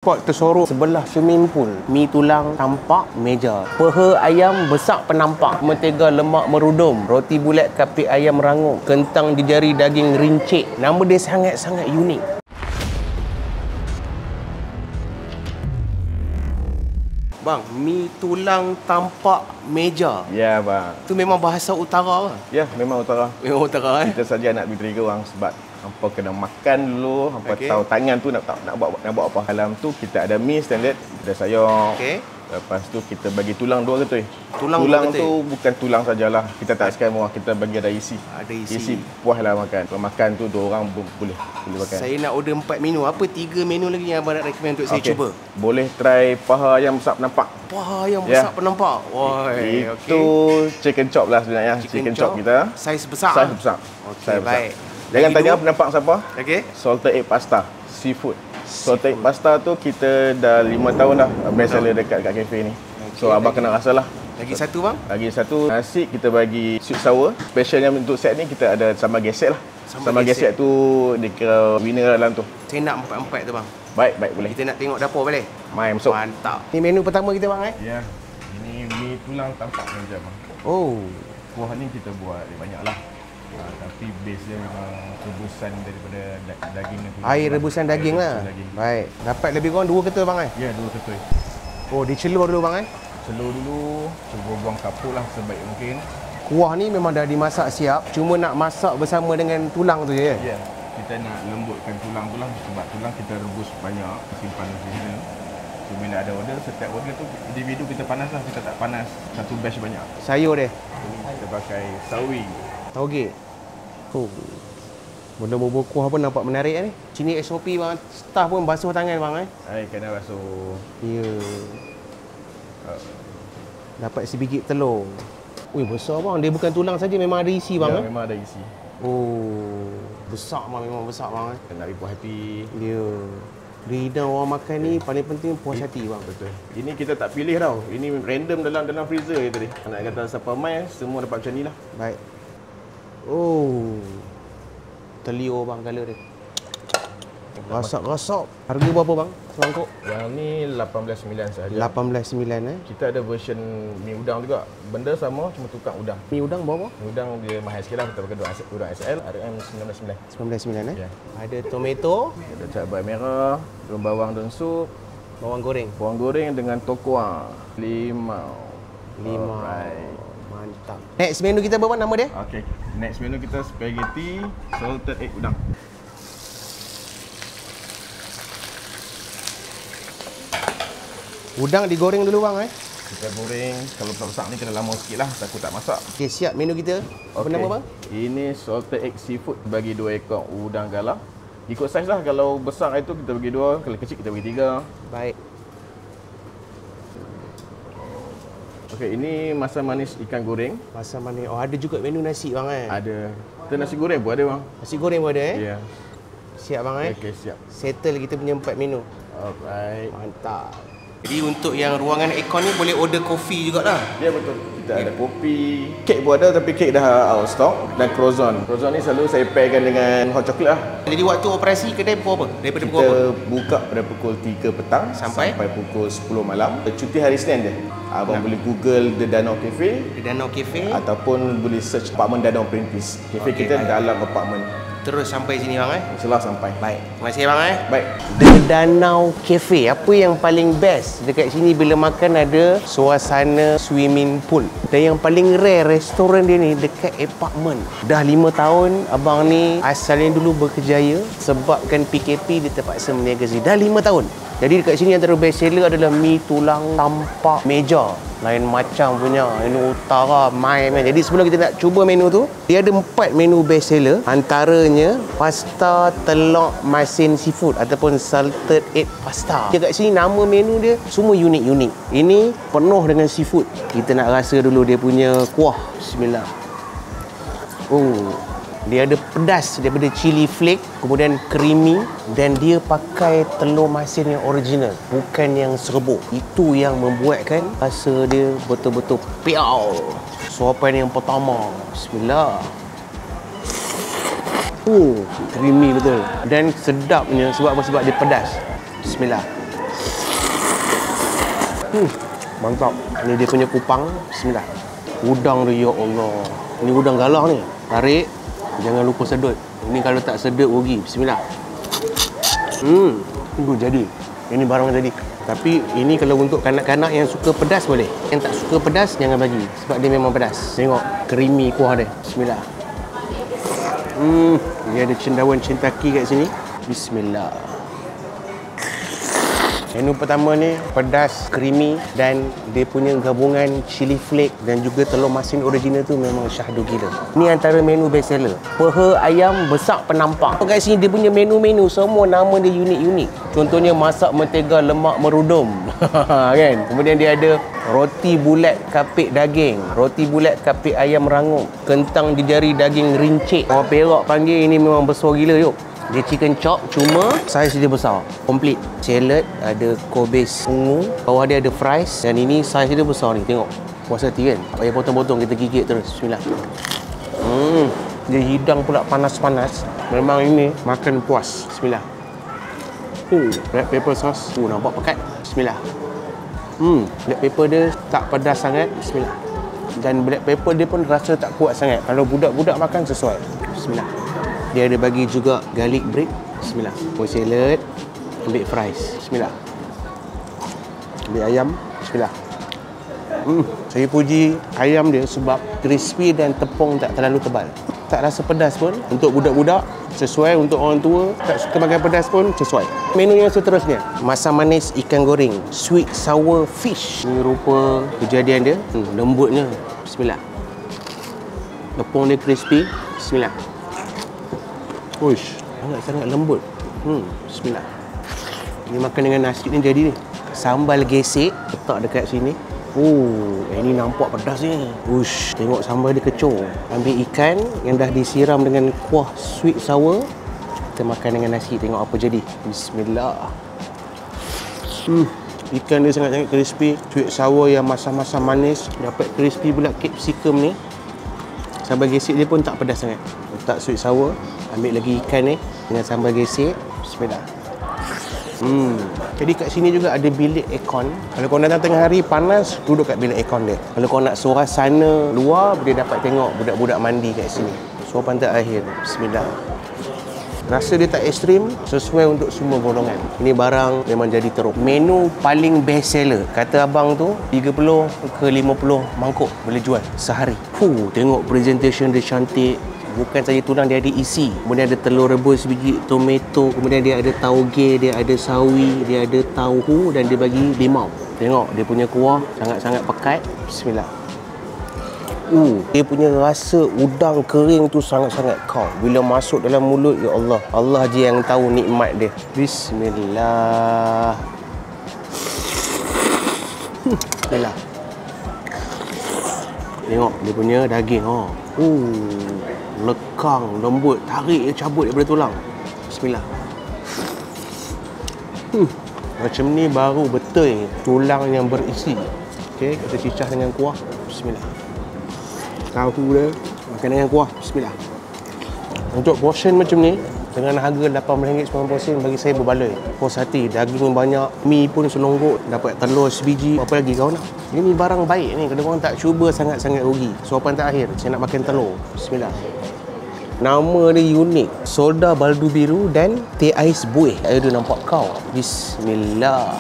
Spot tersorok sebelah swimming pool. Mi tulang tampak meja. Peha ayam besar penampak. Mentega lemak merudum. Roti bulat kapik ayam rangup. Kentang di jari daging rincik. Nama dia sangat-sangat unik. Bang, mi tulang tampak meja. Ya bang. Tu memang bahasa utara ke? Ya memang utara. Memang utara Kita saja nak beri orang sebab hampa kena makan dulu, hampa tahu tangan tu nak buat apa. Dalam tu kita ada mi standard, ada sayur. Okey. Lepas tu kita bagi tulang dua ketui. Tulang tu bukan tulang sajalah. Kita tak sekarang murah, kita bagi ada isi. Ada isi. Puaslah makan. Kalau makan tu dua orang boleh makan. Saya nak order 4 menu. Apa 3 menu lagi yang abang nak recommend untuk saya cuba? Boleh try paha ayam besar penampak. Paha ayam besar penampak. Wah, itu chicken chop lah sebenarnya. Chicken chop kita. Saiz besar. Saiz besar. Okey, baik. Jangan tanya penampak siapa. Okey. Salted egg pasta, seafood. Salted egg pasta tu kita dah 5 tahun dah best seller dekat kafe ni. So abang kena rasalah. Lagi satu bang? Lagi satu nasi kita bagi sweet sour. Specialnya untuk set ni kita ada sambal gesek lah. Sambal gesek tu dikira winner dalam tu. Saya nak 4-4 tu bang. Baik, boleh. Kita nak tengok dapur boleh? Mai masuk. Mantap. Ni menu pertama kita bang Ya. Ini mi tulang tampak meja bang. Oh. Kuah ni kita buat banyak lah. Tapi base dia memang rebusan daripada daging tu. Air rebusan daging lah. Baik. Dapat lebih kurang 2 ketul bang Ya, 2 ketul. Oh, dicelur dulu bang Celur dulu, cuba buang kapur lah sebaik mungkin. Kuah ni memang dah dimasak siap, cuma nak masak bersama dengan tulang tu je. Ya. Kita nak lembutkan tulang tu lah sebab tulang kita rebus banyak, simpan di sini. So bila ada order, setiap order tu individu kita panas lah, kita tak panas satu batch banyak. Sayur dia. Ini kita pakai sawi. Tauge. Oh. Benda-benda kuah pun nampak menarik ni. Sini SOP bang, staff pun basuh tangan bang Kena basuh. Ya. Dapat sebiji telur. Ui, besar bang. Dia bukan tulang saja, memang ada isi bang. Ya, memang ada isi. Oh, besar bang, memang besar bang Kena puas hati. Ya. Lidah orang makan ni paling penting puas hati bang. Betul. Ini kita tak pilih tau. Ini random dalam freezer je tadi. Nak kata siapa mai semua dapat macam ni lah. Baik. Oh. Telur bang color dia. Rasak-rasak. Harga berapa bang semangkuk? Yang ni 18.9 sahaja. 18.9 Kita ada version mi udang juga. Benda sama, cuma tukar udang. Mi udang berapa? Mi udang dia mahal sikit lah. Kita pakai udang SL, RM 19.9. 19.9 Ya. Ada tomato, Ada cabai merah, daun bawang dan sup, bawang goreng. bawang goreng dengan tokoa, limau. Alright. Mantap. Next menu kita apa nama dia? Okay. Next menu kita spaghetti salted egg udang. Udang digoreng dulu bang Kita goreng, kalau besar-besar ni kena lama sikit lah, takut tak masak. Okey, siap menu kita. Apa nama bang? Ini salted egg seafood bagi 2 ekor udang galah. Ikut saiz lah, kalau besar itu kita bagi 2, kalau kecil kita bagi 3. Baik. Okey, ini masam manis ikan goreng. Masam manis. Oh, ada juga menu nasi bang Ada. Kita nasi goreng pun ada bang. Nasi goreng pun ada Ya. Siap bang Okey, siap. Settle kita punya 4 menu. Alright. Mantap. Jadi untuk yang ruangan aircon ni boleh order kopi jugalah. Ya betul. Kita ada kopi. Kek pun ada tapi kek dah out of stock. Dan croissant. Croissant ni selalu saya pairkan dengan hot chocolate lah. Jadi waktu operasi kedai pukul apa? Daripada Kita pukul apa? buka pada pukul 3 petang Sampai pukul 10 malam. Cuti hari Senin je. Abang boleh Google The Danau Cafe Di Danau Cafe. ataupun boleh search apartment Danau Perintis. Cafe Okey, kita baik. dalam apartment. Terus sampai sini bang InsyaAllah sampai. Baik. Terima kasih bang Baik. The Danau Cafe. Apa yang paling best dekat sini bila makan ada suasana swimming pool. Dan yang paling rare restoran dia ni dekat apartment. Dah 5 tahun abang ni asalnya dulu berkejaya sebabkan PKP dia terpaksa meniaga sini. Dah 5 tahun. Jadi dekat sini antara best seller adalah mi tulang tampak meja. Lain macam punya. Ini utara mai. Jadi sebelum kita nak cuba menu tu, dia ada 4 menu best seller. Antaranya pasta telur masin seafood ataupun salted egg pasta. Dekat sini nama menu dia semua unik-unik. Ini penuh dengan seafood. Kita nak rasa dulu dia punya kuah. Bismillah. Oh, dia ada pedas daripada chili flake, kemudian creamy dan dia pakai telur masin yang original, bukan yang serbuk. Itu yang membuatkan rasa dia betul-betul piau. Suapan yang pertama. Bismillah. Creamy betul. Dan sedapnya sebab apa? Sebab dia pedas. Bismillah. Mantap. Ini dia punya kupang. Bismillah. Udang dia, ya Allah. Ini udang galah ni. Tarik. Jangan lupa sedut. Ini kalau tak sedut rugi. Bismillah. Tunggu jadi. Ini barang jadi. Tapi ini kalau untuk kanak-kanak yang suka pedas boleh. Yang tak suka pedas jangan bagi. Sebab dia memang pedas. Tengok creamy kuah dia. Bismillah. Dia ada cendawan cintaki kat sini. Bismillah. Menu pertama ni pedas, creamy dan dia punya gabungan chili flake dan juga telur masin original tu memang syahdu gila. Ni antara menu best seller. Peha ayam besar penampak. Kat sini dia punya menu-menu semua nama dia unik-unik. Contohnya masak mentega lemak merudum. Kan? Kemudian dia ada roti bulat kapik daging, roti bulat kapik ayam rangup, kentang di jari daging rincik. Orang Perak panggil ini memang besar gila yuk. Dia chicken chop cuma saiz dia besar. Komplit. Salad, ada kobis ungu, bawah dia ada fries dan ini saiz dia besar ni. Tengok. Puas hati kan? Tak payah potong-potong, kita gigit terus. Bismillah. Dia hidang pula panas-panas. Memang ini makan puas. Bismillah. Black pepper sauce. Nampak pekat. Bismillah. Black pepper dia tak pedas sangat. Bismillah. Dan black pepper dia pun rasa tak kuat sangat. Kalau budak-budak makan sesuai. Bismillah. Dia ada bagi juga garlic bread. Bismillah. Poi salad. Ambil fries. Bismillah. Ambil ayam. Bismillah. Saya puji ayam dia sebab crispy dan tepung tak terlalu tebal. Tak rasa pedas pun. Untuk budak-budak sesuai, untuk orang tua tak suka makan pedas pun sesuai. Menu yang seterusnya, masam manis ikan goreng, sweet sour fish. Ini rupa kejadian dia. Lembutnya. Bismillah. Tepung dia crispy. Bismillah. Uish, sangat-sangat lembut. Bismillah. Ini makan dengan nasi ni jadi ni. Sambal gesek letak dekat sini. Ini nampak pedas ni. Uish, tengok sambal dia kecoh. Ambil ikan yang dah disiram dengan kuah sweet sour. Kita makan dengan nasi, tengok apa jadi. Bismillah. Ikan dia sangat-sangat crispy. Sweet sour yang masam-masam manis. Dapat crispy pula capsicum ni. Sambal gesek dia pun tak pedas sangat. Letak sweet sour. Ambil lagi ikan ni dengan sambal gesek. Bismillah. Jadi kat sini juga ada bilik aircon. Kalau kau datang tengah hari panas, duduk kat bilik aircon dia. Kalau kau nak suasana luar, boleh dapat tengok budak-budak mandi kat sini. So pantai akhir. Bismillah. Rasa dia tak ekstrim, sesuai untuk semua golongan. Ini barang memang jadi teruk. Menu paling best seller. Kata abang tu 30 ke 50 mangkuk boleh jual sehari. Tengok presentation dia cantik. Bukan saja tulang, dia ada isi. Kemudian ada telur rebus biji, tomato, kemudian dia ada tauge, dia ada sawi, dia ada tauhu dan dia bagi limau. Tengok dia punya kuah sangat-sangat pekat. Bismillah. Dia punya rasa udang kering tu sangat-sangat kau. Bila masuk dalam mulut, ya Allah, Allah je yang tahu nikmat dia. Bismillah. Bismillah. Tengok dia punya daging. Lekang, lembut, tarik dia cabut daripada tulang. Bismillah. Macam ni baru betul tulang yang berisi. Okey, kita cicah dengan kuah. Bismillah. Tahu dia makan dengan kuah. Bismillah. Untuk portion macam ni dengan harga RM8.90 bagi saya berbaloi. Puas hati, daging banyak, mi pun selonggok, dapat telur sebiji. Apa lagi kau nak? Ini barang baik ni. Kalau korang tak cuba sangat-sangat rugi. Suapan terakhir, saya nak makan telur. Bismillah. Nama dia unik. Soda baldu biru dan teh ais buih. Dia nampak kau. Bismillah.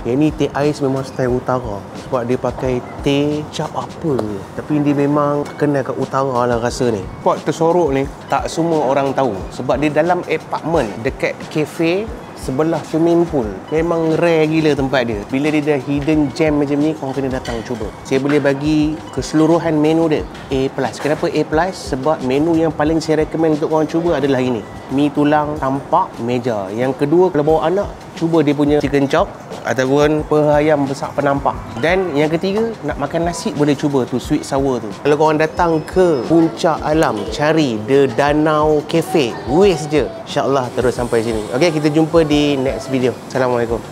Yang ni teh ais memang style utara. Sebab dia pakai teh cap apa. Tapi dia memang kenal kat utara lah rasa ni. Spot tersorok ni tak semua orang tahu. Sebab dia dalam apartment dekat kafe sebelah swimming pool. Memang rare gila tempat dia. Bila dia dah hidden gem macam ni, korang kena datang cuba. Saya boleh bagi keseluruhan menu dia A+. Kenapa A+? Sebab menu yang paling saya recommend untuk korang cuba adalah ini. Mi tulang tampak meja. Yang kedua, kalau bawa anak, cuba dia punya chicken chop ataupun peha ayam besar penampak. Dan yang ketiga, nak makan nasi boleh cuba tu sweet sour tu. Kalau korang datang ke puncak alam, cari The Danau Cafe, wes je, InsyaAllah terus sampai sini. Okey, kita jumpa di next video. Assalamualaikum.